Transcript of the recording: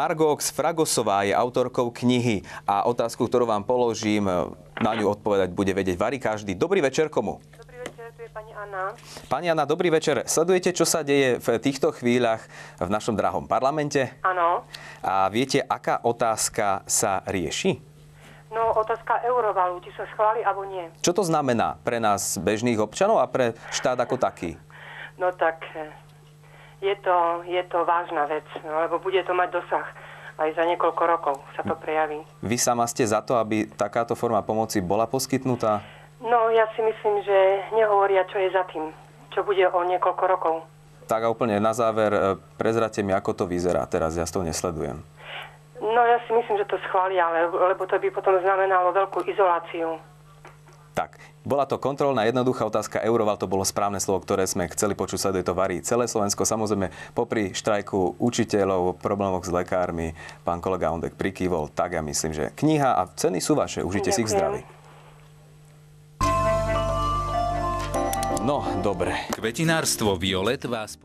Margox Fragosová je autorkou knihy a otázku, ktorú vám položím, na ňu odpovedať bude vedieť vari každý. Dobrý večer komu? Dobrý večer, tu je pani Anna. Pani Anna, dobrý večer. Sledujete, čo sa deje v týchto chvíľach v našom drahom parlamente? Áno. A viete, aká otázka sa rieši? No, otázka eurovalu, či sa schváli, alebo nie. Čo to znamená pre nás bežných občanov a pre štát ako taký? No tak, je to vážna vec, no, lebo bude to mať dosah. Aj za niekoľko rokov sa to prejaví. Vy sama ste za to, aby takáto forma pomoci bola poskytnutá? No, ja si myslím, že nehovoria, čo je za tým. Čo bude o niekoľko rokov. Tak a úplne na záver, prezrate mi, ako to vyzerá teraz, ja to nesledujem. No, ja si myslím, že to schvália, lebo to by potom znamenalo veľkú izoláciu. Tak, bola to kontrolná, jednoduchá otázka. Euroval to bolo správne slovo, ktoré sme chceli počuť. Sleduje to varí celé Slovensko. Samozrejme, popri štrajku učiteľov, problémoch s lekármi, pán kolega Ondek prikývol. Tak ja myslím, že kniha a ceny sú vaše. Užite si ich zdraví. No, dobre. Kvetinárstvo Violet vás